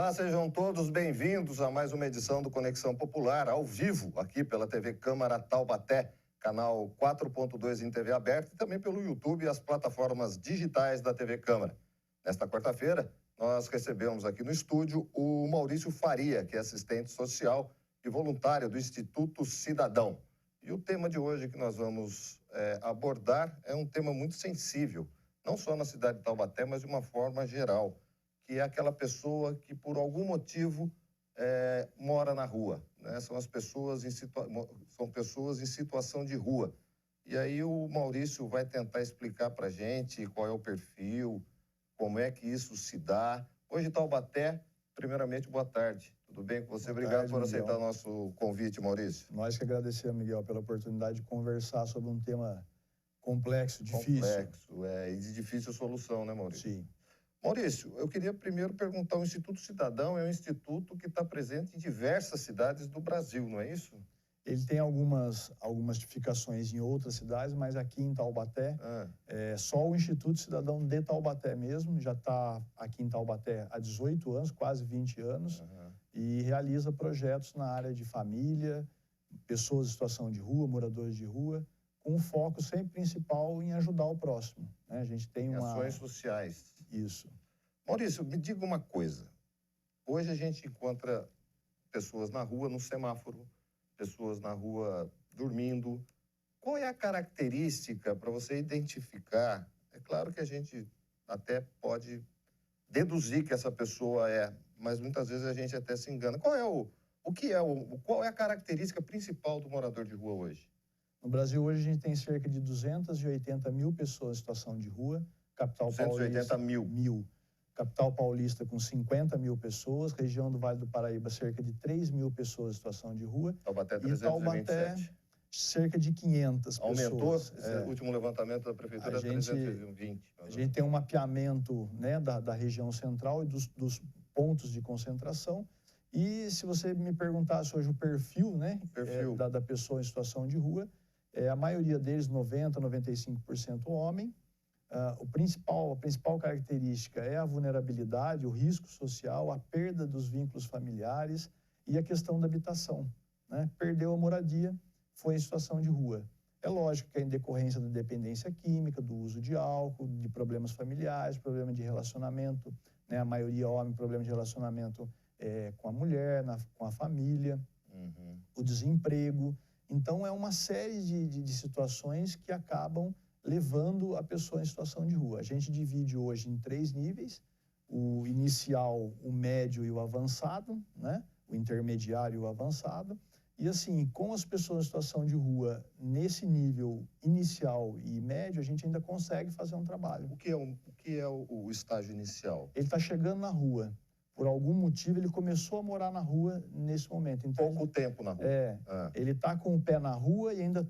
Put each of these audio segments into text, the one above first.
Olá, sejam todos bem-vindos a mais uma edição do Conexão Popular, ao vivo, aqui pela TV Câmara Taubaté, canal 4.2 em TV aberta e também pelo YouTube e as plataformas digitais da TV Câmara. Nesta quarta-feira, nós recebemos aqui no estúdio o Maurício Faria, que é assistente social e voluntário do Instituto Cidadão. E o tema de hoje que nós vamos abordar é um tema muito sensível, não só na cidade de Taubaté, mas de uma forma geral, que é aquela pessoa que, por algum motivo, mora na rua, né? São pessoas em situação de rua. E aí o Maurício vai tentar explicar para a gente qual é o perfil, como é que isso se dá. Hoje, Taubaté, primeiramente, boa tarde. Tudo bem com você? Obrigado por aceitar o nosso convite, Maurício. Nós que agradecemos, Miguel, pela oportunidade de conversar sobre um tema complexo, difícil. Complexo, e de difícil solução, né, Maurício? Sim. Maurício, eu queria primeiro perguntar, o Instituto Cidadão é um instituto que está presente em diversas cidades do Brasil, não é isso? Ele tem algumas tipificações em outras cidades, mas aqui em Taubaté, só o Instituto Cidadão de Taubaté mesmo, já está aqui em Taubaté há 18 anos, quase 20 anos, e realiza projetos na área de família, pessoas em situação de rua, moradores de rua, com um foco sempre principal em ajudar o próximo, né? A gente tem ações sociais. Isso. Maurício, me diga uma coisa. Hoje a gente encontra pessoas na rua, no semáforo, pessoas na rua dormindo. Qual é a característica para você identificar? É claro que a gente até pode deduzir que essa pessoa mas muitas vezes a gente até se engana. Qual é a característica principal do morador de rua hoje? No Brasil, hoje, a gente tem cerca de 280 mil pessoas em situação de rua. Capital 280 Paulista, mil. Capital Paulista com 50 mil pessoas. Região do Vale do Paraíba, cerca de 3 mil pessoas em situação de rua. Taubaté, 327. E Taubaté, cerca de 500 pessoas. Aumentou? Esse último levantamento da Prefeitura é 320. A gente tem um mapeamento, né, da região central e dos pontos de concentração. E se você me perguntasse hoje o perfil, né, da pessoa em situação de rua, a maioria deles, 90%, 95% homem. A principal característica é a vulnerabilidade, o risco social, a perda dos vínculos familiares e a questão da habitação, né? Perdeu a moradia, foi em situação de rua. É lógico que é em decorrência da dependência química, do uso de álcool, de problemas familiares, problema de relacionamento, né? A maioria homem, problema de relacionamento com a mulher, com a família, o desemprego. Então, é uma série de situações que acabam levando a pessoa em situação de rua. A gente divide hoje em 3 níveis, o inicial, o médio e o avançado, né? O intermediário e o avançado. E assim, com as pessoas em situação de rua, nesse nível inicial e médio, a gente ainda consegue fazer um trabalho. O que é o estágio inicial? Ele está chegando na rua. Por algum motivo, ele começou a morar na rua nesse momento. Então, pouco tempo na rua. Ele está com o pé na rua e ainda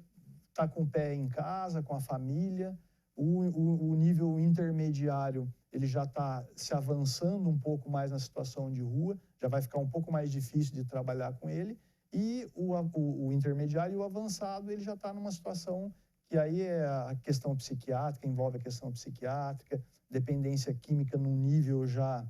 está com o pé em casa, com a família. O nível intermediário, ele já está se avançando um pouco mais na situação de rua, já vai ficar um pouco mais difícil de trabalhar com ele. E o intermediário e o avançado, ele já está numa situação que aí é a questão psiquiátrica, envolve a questão psiquiátrica, dependência química num nível já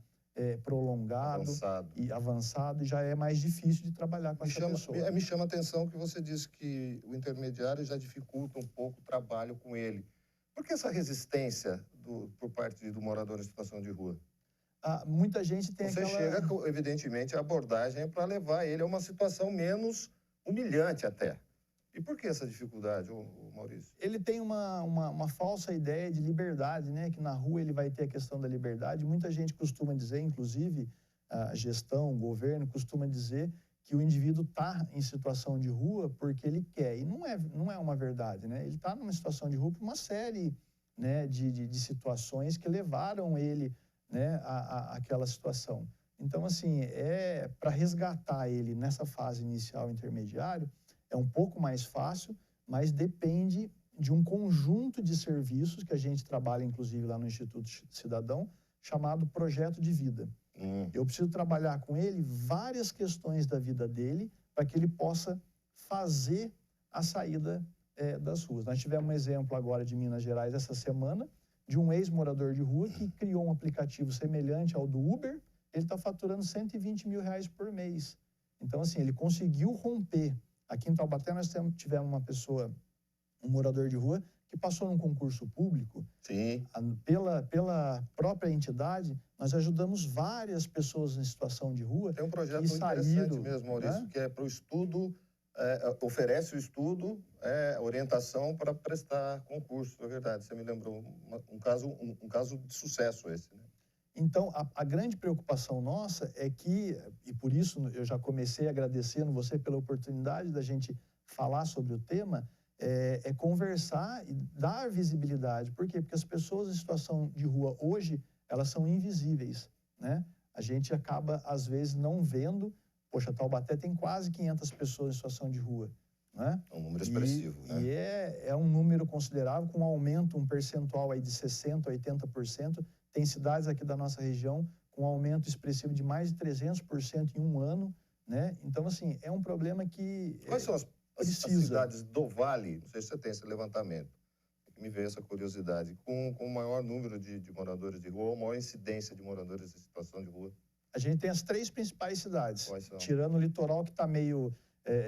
prolongado e avançado, e já é mais difícil de trabalhar com essa pessoa. Me chama a atenção que você disse que o intermediário já dificulta um pouco o trabalho com ele. Por que essa resistência por parte do morador em situação de rua? Muita gente tem Você chega, evidentemente, a abordagem é para levar ele a uma situação menos humilhante até. E por que essa dificuldade, Maurício? Ele tem uma falsa ideia de liberdade, né? Que na rua ele vai ter a questão da liberdade. Muita gente costuma dizer, inclusive a gestão, o governo, costuma dizer que o indivíduo está em situação de rua porque ele quer. E não é uma verdade, né? Ele está numa situação de rua por uma série, né, de situações que levaram ele, né, àquela situação. Então, assim, para resgatar ele nessa fase inicial e intermediário, é um pouco mais fácil, mas depende de um conjunto de serviços que a gente trabalha, inclusive, lá no Instituto Cidadão, chamado Projeto de Vida. Eu preciso trabalhar com ele várias questões da vida dele para que ele possa fazer a saída das ruas. Nós tivemos um exemplo agora de Minas Gerais essa semana, de um ex-morador de rua que criou um aplicativo semelhante ao do Uber, ele está faturando R$120 mil por mês. Então, assim, ele conseguiu romper. Aqui em Taubaté nós tivemos uma pessoa, um morador de rua, que passou num concurso público. Sim. Pela própria entidade, nós ajudamos várias pessoas em situação de rua. Tem um projeto muito interessante mesmo, Maurício, que é para o estudo, oferece o estudo, orientação para prestar concurso, é verdade. Você me lembrou um caso de sucesso esse, né? Então, a grande preocupação nossa é que, e por isso eu já comecei agradecendo você pela oportunidade da gente falar sobre o tema, é conversar e dar visibilidade. Por quê? Porque as pessoas em situação de rua hoje, elas são invisíveis, né? A gente acaba, às vezes, não vendo. Poxa, Taubaté tem quase 500 pessoas em situação de rua, né? É um número expressivo, né? E é um número considerável, com um aumento, um percentual aí de 60%, 80%. Tem cidades aqui da nossa região com um aumento expressivo de mais de 300% em um ano, né? Então, assim, é um problema que Quais são as cidades do Vale, não sei se você tem esse levantamento, me veio essa curiosidade, com o maior número de moradores de rua ou maior incidência de moradores em situação de rua? A gente tem as 3 principais cidades. Quais são? Tirando o litoral, que está meio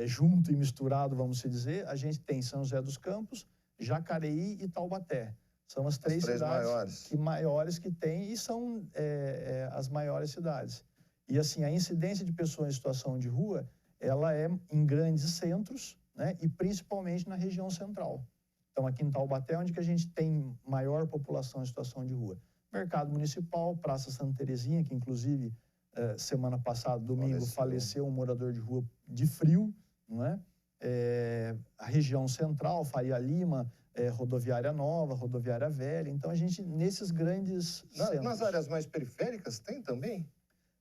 junto e misturado, vamos dizer, a gente tem São José dos Campos, Jacareí e Taubaté. São as 3 cidades maiores que tem e são as maiores cidades. E, assim, a incidência de pessoas em situação de rua, ela é em grandes centros, né, e principalmente na região central. Então, aqui em Taubaté, onde que a gente tem maior população em situação de rua? Mercado Municipal, Praça Santa Terezinha, que inclusive semana passada, domingo, faleceu um morador de rua de frio, não é? A região central, Faria Lima, Rodoviária Nova, Rodoviária Velha. Então, a gente, nesses grandes centros... Nas áreas mais periféricas, tem também?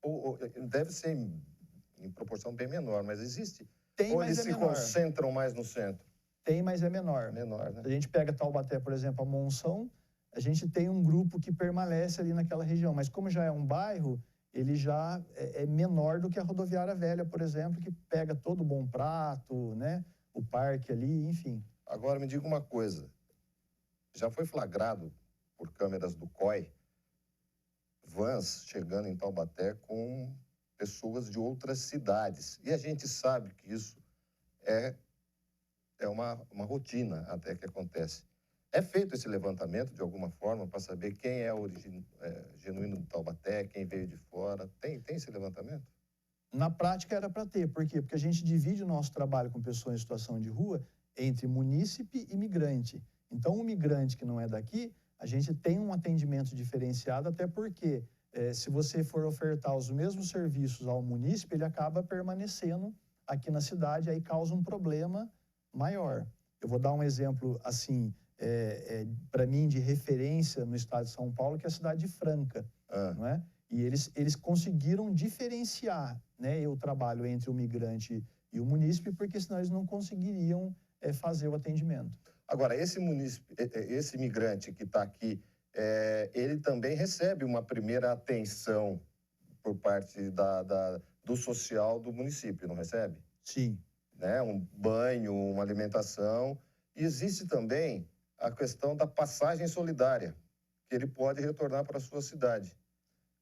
Ou deve ser em proporção bem menor, mas existe? Tem, ou mas eles se concentram mais no centro? Tem, mas é menor. Menor, né? A gente pega Taubaté, por exemplo, a Monção, a gente tem um grupo que permanece ali naquela região, mas como já é um bairro, ele já é menor do que a Rodoviária Velha, por exemplo, que pega todo o Bom Prato, né? O parque ali, enfim. Agora, me diga uma coisa. Já foi flagrado por câmeras do COI vans chegando em Taubaté com pessoas de outras cidades. E a gente sabe que isso é uma rotina até que acontece. É feito esse levantamento de alguma forma para saber quem é genuíno de Taubaté, quem veio de fora? Tem esse levantamento? Na prática era para ter. Por quê? Porque a gente divide o nosso trabalho com pessoas em situação de rua entre munícipe e migrante. Então, o migrante que não é daqui, a gente tem um atendimento diferenciado, até porque se você for ofertar os mesmos serviços ao munícipe, ele acaba permanecendo aqui na cidade, aí causa um problema maior. Eu vou dar um exemplo, assim, para mim, de referência no estado de São Paulo, que é a cidade de Franca, não é? E eles conseguiram diferenciar, né, o trabalho entre o migrante e o munícipe, porque senão eles não conseguiriam fazer o atendimento. Agora, esse migrante que está aqui, ele também recebe uma primeira atenção por parte do social do município, não recebe? Sim. Né? Um banho, uma alimentação. E existe também a questão da passagem solidária, que ele pode retornar para a sua cidade.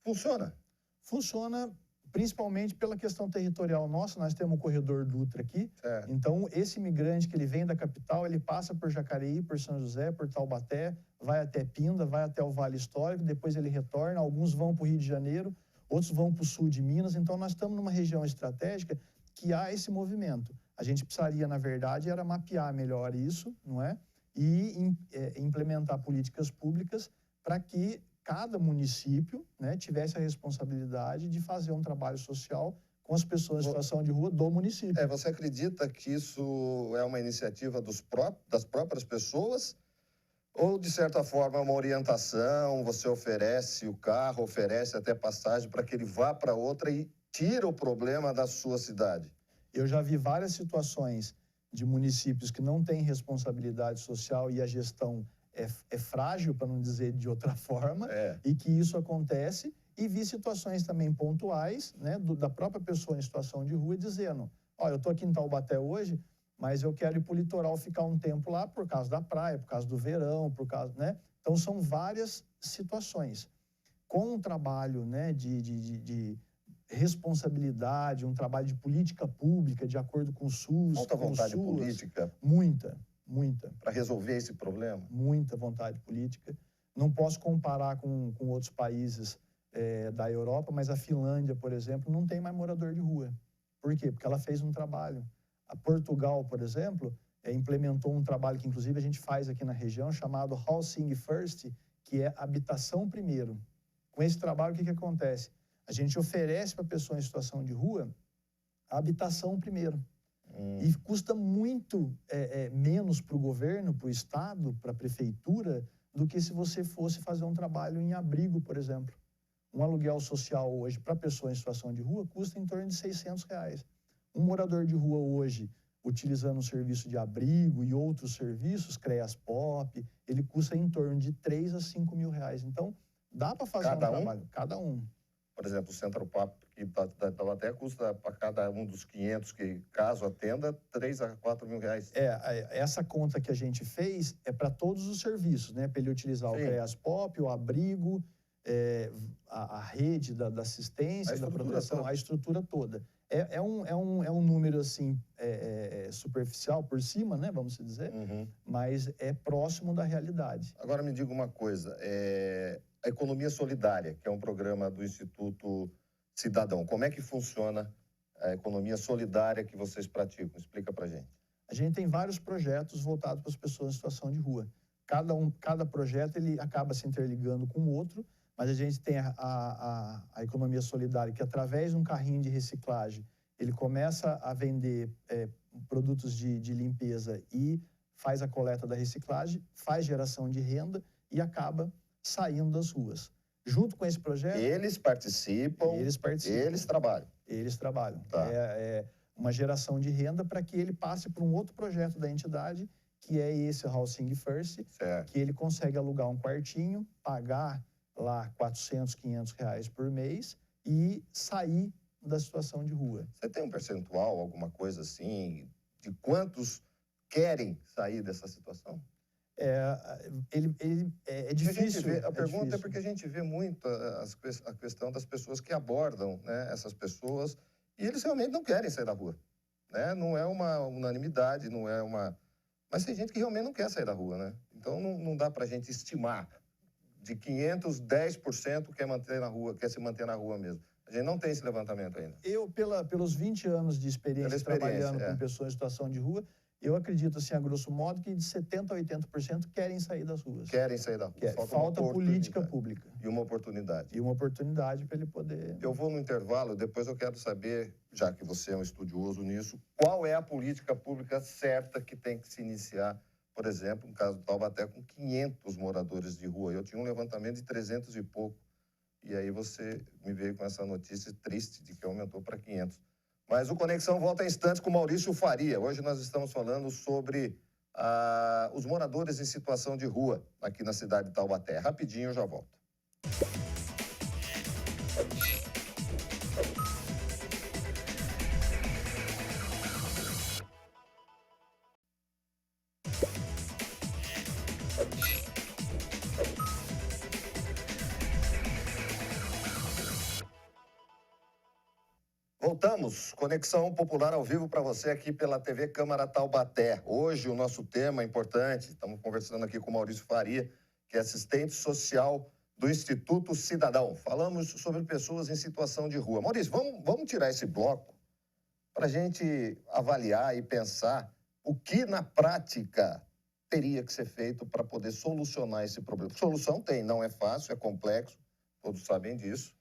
Funciona? Funciona, principalmente pela questão territorial nossa. Nós temos o corredor Dutra aqui. Então, esse imigrante que ele vem da capital, ele passa por Jacareí, por São José, por Taubaté, vai até Pinda, vai até o Vale Histórico, depois ele retorna. Alguns vão para o Rio de Janeiro, outros vão para o sul de Minas. Então, nós estamos numa região estratégica que há esse movimento. A gente precisaria, na verdade, era mapear melhor isso, não é? E implementar políticas públicas para que cada município, né, tivesse a responsabilidade de fazer um trabalho social com as pessoas em situação de rua do município. Você acredita que isso é uma iniciativa das próprias pessoas? Ou, de certa forma, é uma orientação, você oferece o carro, oferece até passagem para que ele vá para outra e tira o problema da sua cidade? Eu já vi várias situações de municípios que não têm responsabilidade social e a gestão é frágil, para não dizer de outra forma, e que isso acontece. E vi situações também pontuais, né, da própria pessoa em situação de rua dizendo: eu estou aqui em Taubaté hoje, mas eu quero ir para o litoral ficar um tempo lá por causa da praia, por causa do verão, por causa, né? Então, são várias situações. com um trabalho, né, de responsabilidade, um trabalho de política pública, de acordo com o SUS, Falta com o vontade SUAS, política muita. para resolver esse problema? Muita vontade política. Não posso comparar com outros países da Europa, mas a Finlândia, por exemplo, não tem mais morador de rua. Por quê? Porque ela fez um trabalho. A Portugal, por exemplo, implementou um trabalho que, inclusive, a gente faz aqui na região, chamado Housing First, que é habitação primeiro. Com esse trabalho, o que acontece? A gente oferece para a pessoa em situação de rua a habitação primeiro. E custa muito menos para o governo, para o Estado, para a prefeitura, do que se você fosse fazer um trabalho em abrigo, por exemplo. Um aluguel social hoje para a pessoa em situação de rua custa em torno de R$600. Um morador de rua hoje, utilizando o serviço de abrigo e outros serviços, CREAS-POP, ele custa em torno de R$3 a R$5.000. Então, dá para fazer trabalho. Cada um. Por exemplo, o Central Pop, que até custa para cada um dos 500 que, caso atenda, R$3 a R$4.000. Essa conta que a gente fez é para todos os serviços, né? Para ele utilizar Sim. o CREAS-POP, o abrigo, a rede da assistência, da proteção, a estrutura toda. É um número, assim, superficial por cima, né? Vamos dizer, mas é próximo da realidade. Agora me diga uma coisa, a Economia Solidária, que é um programa do Instituto Cidadão, como é que funciona a economia solidária que vocês praticam? Explica pra gente. A gente tem vários projetos voltados para as pessoas em situação de rua. Cada projeto ele acaba se interligando com o outro, mas a gente tem a economia solidária, que através de um carrinho de reciclagem, ele começa a vender produtos de limpeza e faz a coleta da reciclagem, faz geração de renda e acaba saindo das ruas. Junto com esse projeto... Eles participam, eles trabalham. Eles trabalham. Tá. É uma geração de renda para que ele passe para um outro projeto da entidade, que é esse Housing First, certo. Que ele consegue alugar um quartinho, pagar lá R$400, R$500 por mês e sair da situação de rua. Você tem um percentual, alguma coisa assim, de quantos querem sair dessa situação? É difícil. A pergunta é porque a gente vê muito a questão das pessoas que abordam, né, essas pessoas e eles realmente não querem sair da rua. Né? Não é uma unanimidade, não é uma... Mas tem gente que realmente não quer sair da rua, né? Então não dá para a gente estimar. De 500, 10% quer se manter na rua mesmo. A gente não tem esse levantamento ainda. Eu, pelos 20 anos de experiência trabalhando com pessoas em situação de rua, eu acredito, assim, a grosso modo, que de 70% a 80% querem sair das ruas. Querem sair da rua. Falta política pública. E uma oportunidade. E uma oportunidade para ele poder... Eu vou no intervalo, depois eu quero saber, já que você é um estudioso nisso, qual é a política pública certa que tem que se iniciar, por exemplo, no caso do Taubaté, com 500 moradores de rua. Eu tinha um levantamento de 300 e pouco. E aí você me veio com essa notícia triste de que aumentou para 500. Mas o Conexão volta em instantes com Maurício Faria. Hoje nós estamos falando sobre os moradores em situação de rua aqui na cidade de Taubaté. Rapidinho eu já volto. Voltamos, Conexão Popular ao vivo para você aqui pela TV Câmara Taubaté. Hoje o nosso tema é importante, estamos conversando aqui com o Maurício Faria, que é assistente social do Instituto Cidadão. Falamos sobre pessoas em situação de rua. Maurício, vamos tirar esse bloco para a gente avaliar e pensar o que na prática teria que ser feito para poder solucionar esse problema. Solução tem, não é fácil, é complexo, todos sabem disso,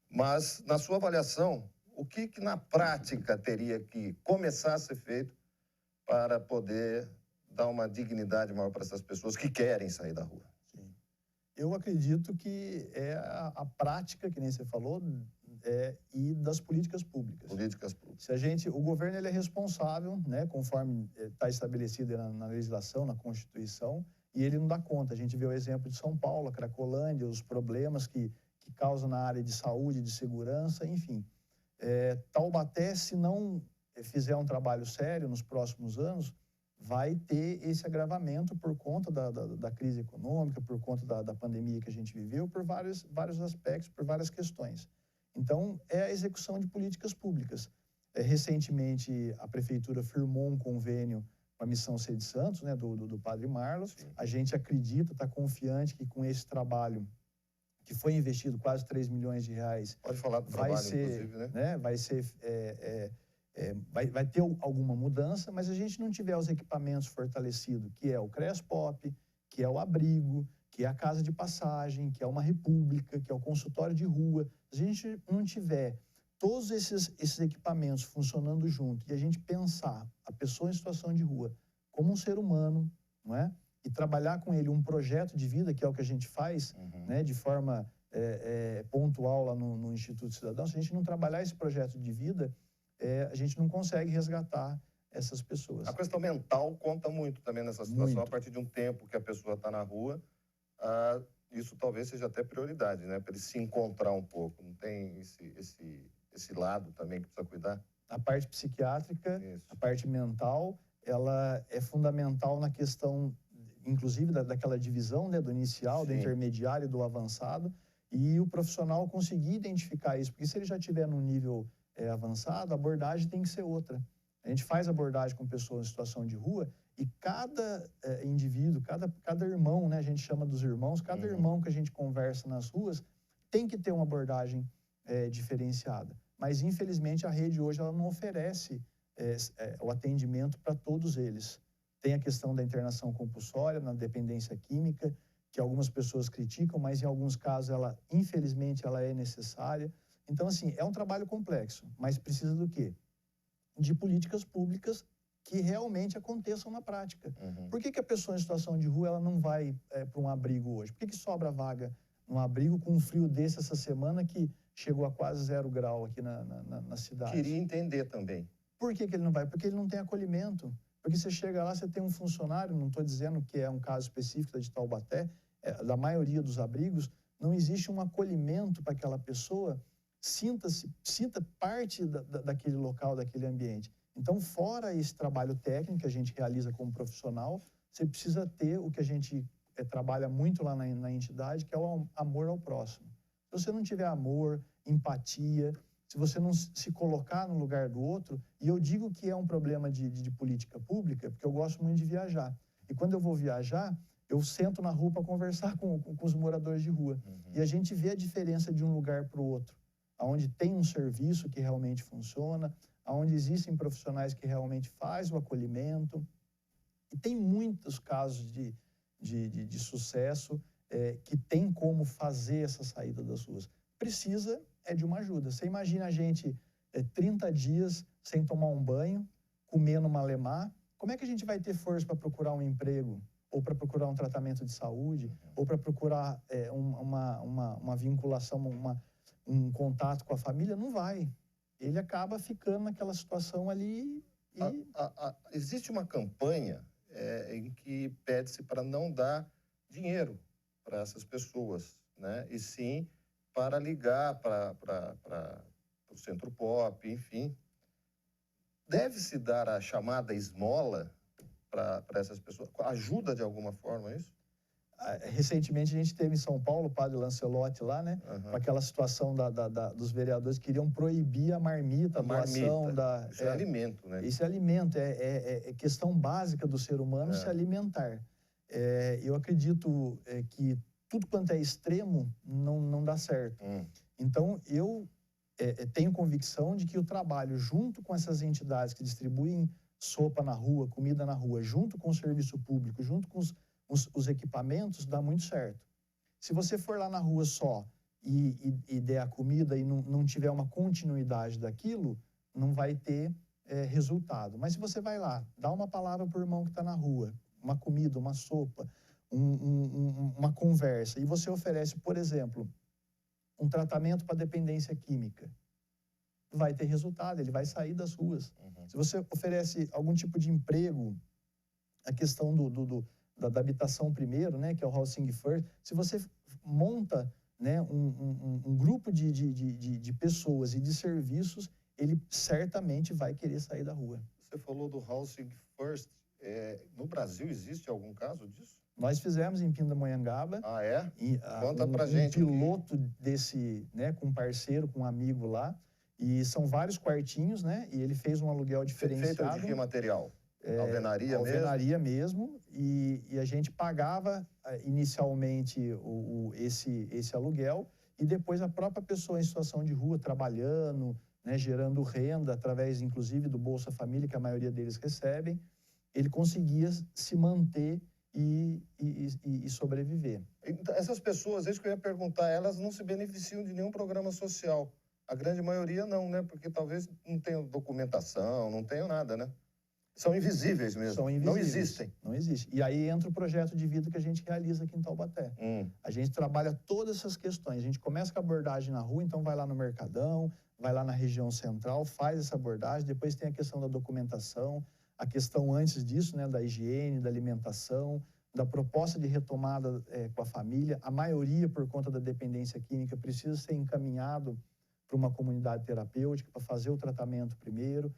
mas na sua avaliação, o que na prática teria que começar a ser feito para poder dar uma dignidade maior para essas pessoas que querem sair da rua? Sim. Eu acredito que é a prática, que nem você falou, e das políticas públicas. Políticas públicas. O governo ele é responsável, né, conforme está estabelecido na legislação, na Constituição, e ele não dá conta. A gente vê o exemplo de São Paulo, a Cracolândia, os problemas que causam na área de saúde, de segurança, enfim. Taubaté, se não fizer um trabalho sério nos próximos anos, vai ter esse agravamento por conta da crise econômica, por conta da pandemia que a gente viveu, por vários aspectos, por várias questões. Então, é a execução de políticas públicas. Recentemente, a Prefeitura firmou um convênio com a Missão Sede Santos, né, do Padre Marlos. Sim. A gente acredita, está confiante que com esse trabalho, que foi investido quase 3 milhões de reais... Pode falar do trabalho, inclusive, né? Vai ter alguma mudança, mas a gente não tiver os equipamentos fortalecidos, que é o CREASPOP, que é o abrigo, que é a casa de passagem, que é uma república, que é o consultório de rua, se a gente não tiver todos esses equipamentos funcionando junto e a gente pensar a pessoa em situação de rua como um ser humano, não é? E trabalhar com ele um projeto de vida, que é o que a gente faz, né, de forma pontual lá no Instituto Cidadão, se a gente não trabalhar esse projeto de vida, a gente não consegue resgatar essas pessoas. A questão mental conta muito também nessa situação. Muito. A partir de um tempo que a pessoa está na rua, isso talvez seja até prioridade, né? Para ele se encontrar um pouco. Não tem esse lado também que precisa cuidar? A parte psiquiátrica, Isso. a parte mental, ela é fundamental na questão, inclusive, daquela divisão, né, do inicial, Sim. do intermediário e do avançado, e o profissional conseguir identificar isso, porque se ele já estiver num nível avançado, a abordagem tem que ser outra. A gente faz abordagem com pessoas em situação de rua e cada indivíduo, cada irmão, né, a gente chama dos irmãos, cada irmão que a gente conversa nas ruas tem que ter uma abordagem diferenciada. Mas, infelizmente, a rede hoje ela não oferece o atendimento para todos eles. Tem a questão da internação compulsória, na dependência química, que algumas pessoas criticam, mas em alguns casos, infelizmente, ela é necessária. Então, assim, é um trabalho complexo, mas precisa do quê? De políticas públicas que realmente aconteçam na prática. Por que a pessoa em situação de rua ela não vai para um abrigo hoje? Por que sobra vaga num abrigo com um frio desse essa semana que chegou a quase 0 grau aqui na cidade? Queria entender também. Por que ele não vai? Porque ele não tem acolhimento. Porque você chega lá, você tem um funcionário, não estou dizendo que é um caso específico de Taubaté, da maioria dos abrigos, não existe um acolhimento para aquela pessoa sinta parte daquele local, daquele ambiente. Então, fora esse trabalho técnico que a gente realiza como profissional, você precisa ter o que a gente trabalha muito lá na entidade, que é o amor ao próximo. Se você não tiver amor, empatia, se você não se colocar no lugar do outro, e eu digo que é um problema de política pública, porque eu gosto muito de viajar. E quando eu vou viajar, eu sento na rua para conversar com os moradores de rua. E a gente vê a diferença de um lugar para o outro, onde tem um serviço que realmente funciona, onde existem profissionais que realmente fazem o acolhimento. E tem muitos casos de sucesso que tem como fazer essa saída das ruas. Precisa de uma ajuda. Você imagina a gente 30 dias sem tomar um banho, comendo malemar, como é que a gente vai ter força para procurar um emprego, ou para procurar um tratamento de saúde, ou para procurar uma vinculação, um contato com a família? Não vai. Ele acaba ficando naquela situação ali e... Existe uma campanha em que pede-se para não dar dinheiro para essas pessoas, né? E sim para ligar para o Centro Pop, enfim. Deve-se dar a chamada esmola para essas pessoas? Ajuda de alguma forma isso? Recentemente a gente teve em São Paulo o padre Lancelotti lá, né? Com aquela situação dos vereadores que queriam proibir a marmita, a doação da... Isso é alimento, né? Isso é alimento, é questão básica do ser humano se alimentar. Eu acredito que tudo quanto é extremo não dá certo. Então, eu tenho convicção de que o trabalho junto com essas entidades que distribuem sopa na rua, comida na rua, junto com o serviço público, junto com os equipamentos, dá muito certo. Se você for lá na rua só e der a comida e não tiver uma continuidade daquilo, não vai ter resultado. Mas se você vai lá, dá uma palavra para o irmão que está na rua, uma comida, uma sopa, uma conversa, e você oferece, por exemplo, um tratamento para dependência química, vai ter resultado, ele vai sair das ruas. Se você oferece algum tipo de emprego, a questão da habitação primeiro, né, que é o housing first, se você monta, né, um grupo de pessoas e de serviços, ele certamente vai querer sair da rua. Você falou do housing first, no Brasil existe algum caso disso? Nós fizemos em Pindamonhangaba. Ah, é? Conta pra gente. Um piloto desse, né, com um parceiro, com um amigo lá. E são vários quartinhos, né? E ele fez um aluguel diferenciado. Feito de que material? Alvenaria mesmo? Alvenaria mesmo. E a gente pagava inicialmente esse aluguel e depois a própria pessoa em situação de rua, trabalhando, né, gerando renda, através, inclusive, do Bolsa Família, que a maioria deles recebem, ele conseguia se manter e sobreviver. Então, essas pessoas, é isso que eu ia perguntar, elas não se beneficiam de nenhum programa social. A grande maioria não, né? Porque talvez não tenham documentação, não tenham nada, né? São invisíveis mesmo. São invisíveis. Não existem. Não existe. E aí entra o projeto de vida que a gente realiza aqui em Taubaté. A gente trabalha todas essas questões. A gente começa com a abordagem na rua, então vai lá no Mercadão, vai lá na região central, faz essa abordagem. Depois tem a questão da documentação, a questão antes disso, né, da higiene, da alimentação, da proposta de retomada com a família. A maioria, por conta da dependência química, precisa ser encaminhado para uma comunidade terapêutica para fazer o tratamento primeiro.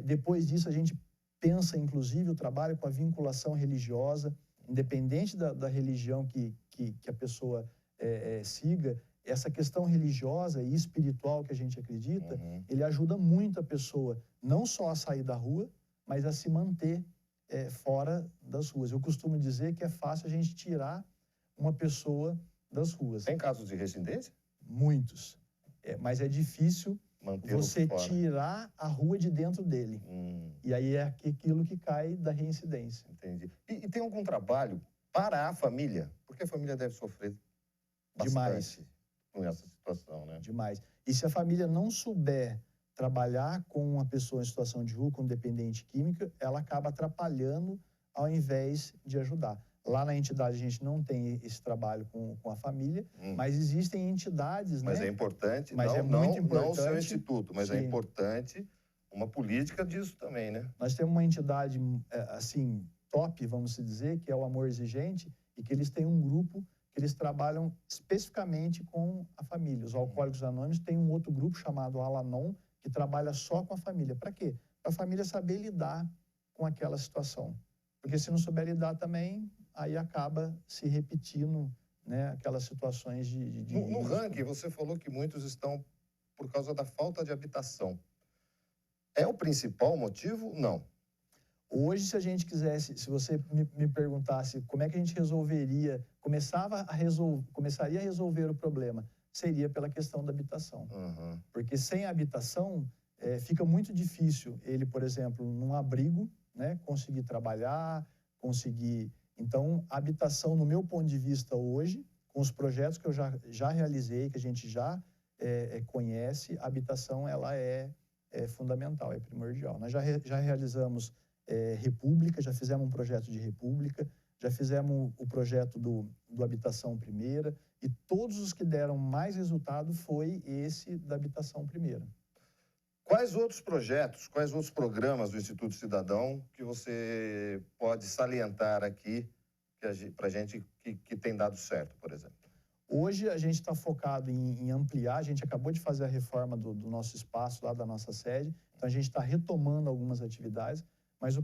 Depois disso, a gente pensa, inclusive, o trabalho com a vinculação religiosa, independente da religião que a pessoa siga, essa questão religiosa e espiritual que a gente acredita, ele ajuda muito a pessoa não só a sair da rua, mas a se manter fora das ruas. Eu costumo dizer que é fácil a gente tirar uma pessoa das ruas. Tem casos de residência? Muitos. Mas é difícil você tirar a rua de dentro dele. E aí é aquilo que cai da reincidência. Entendi. E tem algum trabalho para a família? Porque a família deve sofrer bastante com essa situação, né? Demais. E se a família não souber trabalhar com uma pessoa em situação de rua, com dependente química, ela acaba atrapalhando ao invés de ajudar. Lá na entidade a gente não tem esse trabalho com a família, mas existem entidades, mas né? é importante, mas é muito importante. Não o seu instituto, mas sim, é importante uma política disso também, né? Nós temos uma entidade, assim, top, vamos dizer, que é o Amor Exigente, e que eles têm um grupo que eles trabalham especificamente com a família. Os Alcoólicos Anônimos têm um outro grupo chamado Al-Anon, que trabalha só com a família. Para quê? Para a família saber lidar com aquela situação. Porque se não souber lidar também, aí acaba se repetindo, né, aquelas situações de No ranking, você falou que muitos estão por causa da falta de habitação. É o principal motivo? Não. Hoje, se a gente quisesse, se você me perguntasse como é que a gente resolveria, começaria a resolver o problema, seria pela questão da habitação. Porque sem habitação, fica muito difícil ele, por exemplo, num abrigo, né, conseguir trabalhar, conseguir... Então, a habitação, no meu ponto de vista hoje, com os projetos que eu já realizei, que a gente já conhece, a habitação ela é fundamental, é primordial. Nós já realizamos República, já fizemos um projeto de República, já fizemos o projeto do Habitação Primeira, e todos os que deram mais resultado foi esse da Habitação Primeira. Quais outros projetos, quais outros programas do Instituto Cidadão que você pode salientar aqui para a gente que tem dado certo, por exemplo? Hoje a gente está focado em ampliar, a gente acabou de fazer a reforma do nosso espaço lá da nossa sede, então a gente está retomando algumas atividades, mas o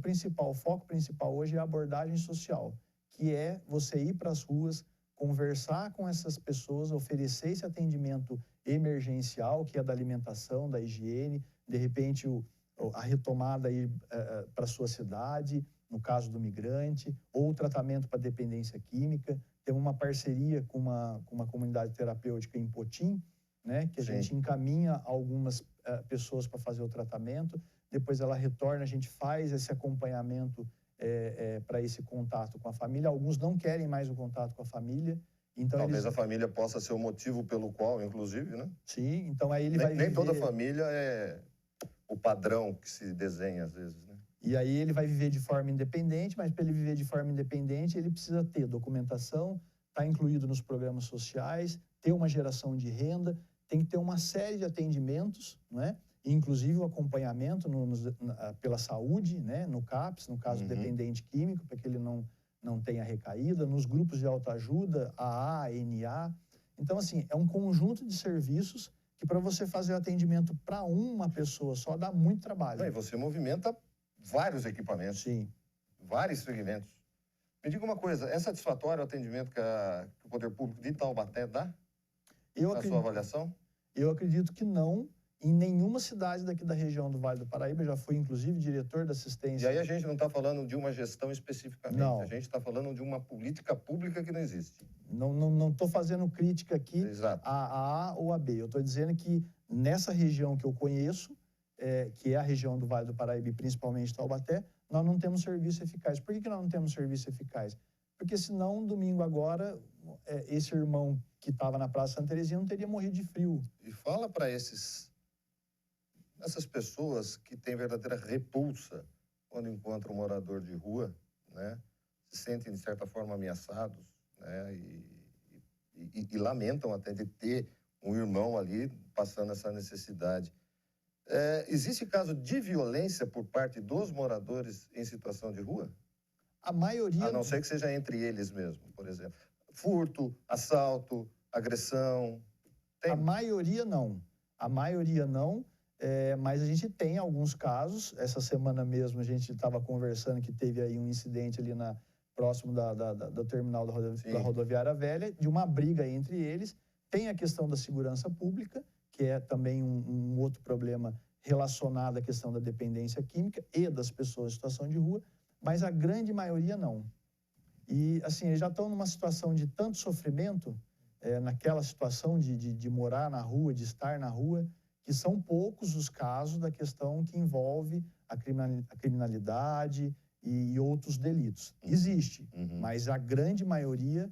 foco principal hoje é a abordagem social, que é você ir para as ruas, conversar com essas pessoas, oferecer esse atendimento emergencial, que é da alimentação, da higiene, de repente a retomada aí para a sua cidade, no caso do migrante, ou o tratamento para dependência química. Temos uma parceria com uma comunidade terapêutica em Potim, né, que a gente encaminha algumas pessoas para fazer o tratamento, depois ela retorna, a gente faz esse acompanhamento para esse contato com a família. Alguns não querem mais o contato com a família. Então talvez a família possa ser o motivo pelo qual, inclusive, né? Sim, então aí ele vai viver... Nem toda família é o padrão que se desenha, às vezes, né? E aí ele vai viver de forma independente, mas para ele viver de forma independente, ele precisa ter documentação, estar incluído nos programas sociais, ter uma geração de renda, tem que ter uma série de atendimentos, né? Inclusive o acompanhamento pela saúde, né? No CAPS, no caso dependente químico, para que ele não tenha recaída, nos grupos de autoajuda, AA, NA. Então, assim, é um conjunto de serviços que para você fazer o atendimento para uma pessoa só dá muito trabalho. E você movimenta vários equipamentos. Sim. vários segmentos. Me diga uma coisa, é satisfatório o atendimento que o Poder Público de Taubaté dá? Na sua avaliação? Eu acredito que não, em nenhuma cidade daqui da região do Vale do Paraíba. Já fui, inclusive, diretor da assistência. E aí a gente não está falando de uma gestão especificamente, não. A gente está falando de uma política pública que não existe. Não estou fazendo crítica aqui a A ou a B. Eu estou dizendo que nessa região que eu conheço, que é a região do Vale do Paraíba e principalmente Taubaté, nós não temos serviço eficaz. Por que nós não temos serviço eficaz? Porque senão, domingo agora, esse irmão que estava na Praça Santa Terezinha não teria morrido de frio. E fala para essas pessoas que têm verdadeira repulsa quando encontram um morador de rua, né? Se sentem, de certa forma, ameaçados, né? E lamentam até de ter um irmão ali passando essa necessidade. Existe caso de violência por parte dos moradores em situação de rua? A maioria... A não ser que seja entre eles mesmo, por exemplo. Furto, assalto, agressão... Tem? A maioria não. A maioria não, mas a gente tem alguns casos. Essa semana mesmo a gente estava conversando que teve aí um incidente ali próximo do terminal da rodoviária velha, de uma briga entre eles. Tem a questão da segurança pública, que é também um outro problema relacionado à questão da dependência química e das pessoas em situação de rua, mas a grande maioria não. E, assim, eles já estão numa situação de tanto sofrimento, naquela situação de morar na rua, de estar na rua, que são poucos os casos da questão que envolve a criminalidade e outros delitos. Existe, mas a grande maioria...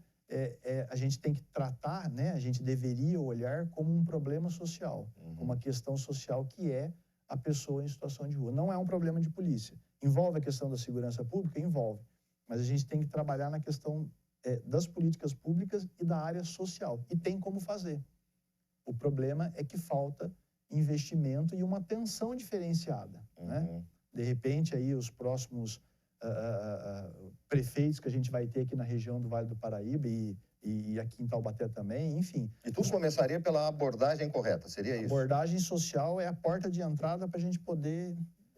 a gente tem que tratar, né? A gente deveria olhar como um problema social, uma questão social que é a pessoa em situação de rua. Não é um problema de polícia. Envolve a questão da segurança pública? Envolve. Mas a gente tem que trabalhar na questão das políticas públicas e da área social. E tem como fazer. O problema é que falta investimento e uma atenção diferenciada, né? De repente, aí, os próximos... prefeitos que a gente vai ter aqui na região do Vale do Paraíba e aqui em Taubaté também, enfim. E tudo começaria pela abordagem correta, seria isso? A abordagem social é a porta de entrada para a gente poder...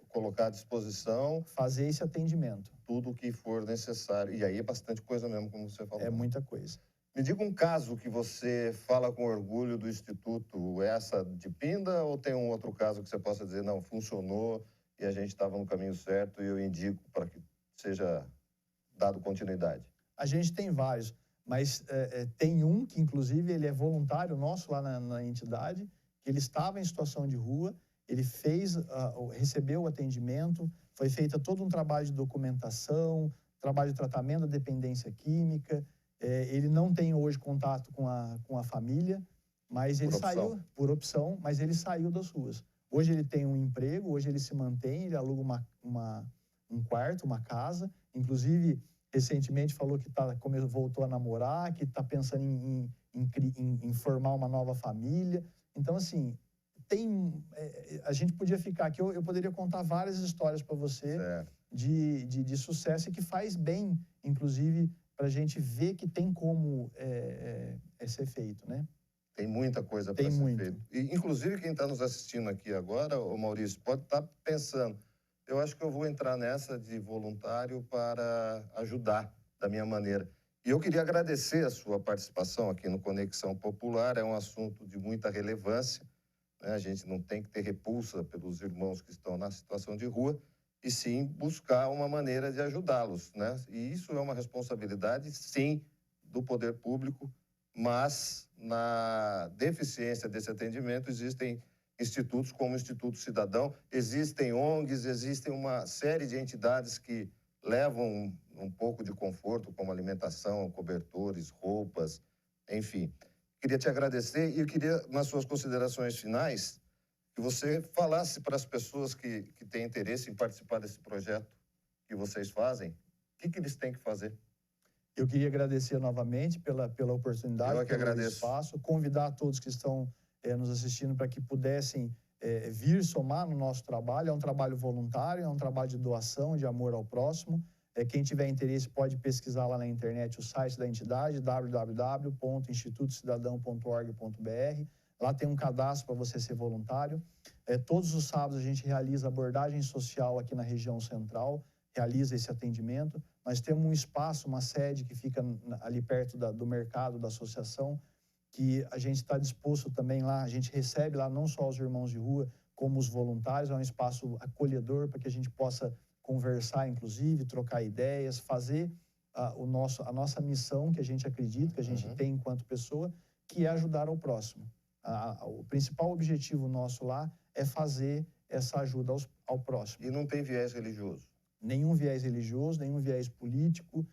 colocar à disposição... fazer esse atendimento. Tudo o que for necessário. E aí é bastante coisa mesmo, como você falou. É muita coisa. Me diga um caso que você fala com orgulho do Instituto, essa de Pinda, ou tem um outro caso que você possa dizer, não, funcionou e a gente estava no caminho certo e eu indico para que seja dado continuidade? A gente tem vários, mas tem um que, inclusive, ele é voluntário nosso lá na entidade, que ele estava em situação de rua, ele recebeu o atendimento, foi feito todo um trabalho de documentação, trabalho de tratamento da dependência química, ele não tem hoje contato com a família, mas ele saiu, por opção, mas ele saiu das ruas. Hoje ele tem um emprego, hoje ele se mantém, ele aluga um quarto, uma casa, inclusive recentemente falou que voltou a namorar, que está pensando em formar uma nova família. Então, assim, a gente podia ficar aqui, eu poderia contar várias histórias para você de sucesso e que faz bem, inclusive, para a gente ver que tem como ser feito, né? Tem muita coisa para ser feita. E, inclusive, quem está nos assistindo aqui agora, o Maurício, pode estar pensando, eu acho que eu vou entrar nessa de voluntário para ajudar da minha maneira. E eu queria agradecer a sua participação aqui no Conexão Popular, é um assunto de muita relevância, né? A gente não tem que ter repulsa pelos irmãos que estão na situação de rua, e sim buscar uma maneira de ajudá-los, né? E isso é uma responsabilidade, sim, do poder público, mas na deficiência desse atendimento existem institutos como o Instituto Cidadão, existem ONGs, existem uma série de entidades que levam um pouco de conforto, como alimentação, cobertores, roupas, enfim. Queria te agradecer e eu queria, nas suas considerações finais, que você falasse para as pessoas que têm interesse em participar desse projeto que vocês fazem, o que eles têm que fazer? Eu queria agradecer novamente pela oportunidade, pelo espaço, convidar a todos que estão nos assistindo para que pudessem vir somar no nosso trabalho. É um trabalho voluntário, é um trabalho de doação, de amor ao próximo. Quem tiver interesse pode pesquisar lá na internet o site da entidade, www.institutocidadão.org.br. Lá tem um cadastro para você ser voluntário. Todos os sábados a gente realiza abordagem social aqui na região central. realiza esse atendimento. Nós temos um espaço, uma sede que fica ali perto do mercado, da associação, que a gente está disposto também lá, a gente recebe lá não só os irmãos de rua, como os voluntários, é um espaço acolhedor para que a gente possa conversar, inclusive, trocar ideias, fazer a nossa missão, que a gente acredita, que a gente tem enquanto pessoa, que é ajudar ao próximo. O principal objetivo nosso lá é fazer essa ajuda ao próximo. E não tem viés religioso? Nenhum viés religioso, nenhum viés político,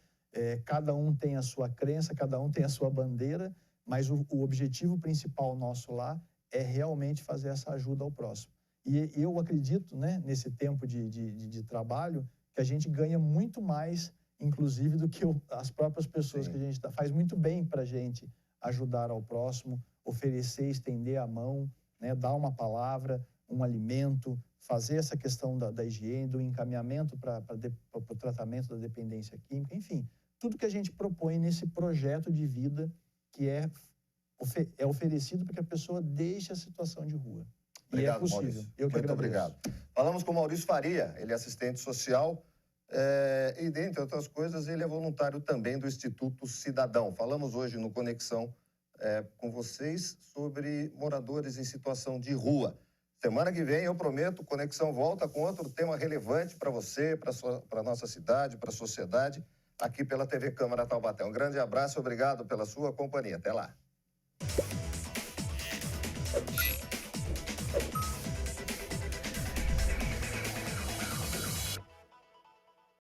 cada um tem a sua crença, cada um tem a sua bandeira, mas o objetivo principal nosso lá é realmente fazer essa ajuda ao próximo. E eu acredito, né, nesse tempo de trabalho, que a gente ganha muito mais, inclusive, do que as próprias pessoas que a gente dá. Faz muito bem para a gente ajudar ao próximo, oferecer, estender a mão, né, dar uma palavra, um alimento, fazer essa questão da higiene, do encaminhamento para o tratamento da dependência química, enfim, tudo que a gente propõe nesse projeto de vida que é oferecido para que a pessoa deixe a situação de rua. Obrigado, e é possível. Maurício. Eu que Muito agradeço. obrigado. Falamos com o Maurício Faria, ele é assistente social e, dentre outras coisas, ele é voluntário também do Instituto Cidadão. Falamos hoje no Conexão com vocês sobre moradores em situação de rua. Semana que vem, eu prometo, Conexão volta com outro tema relevante para você, para a nossa cidade, para a sociedade, aqui pela TV Câmara Taubaté. Um grande abraço e obrigado pela sua companhia. Até lá.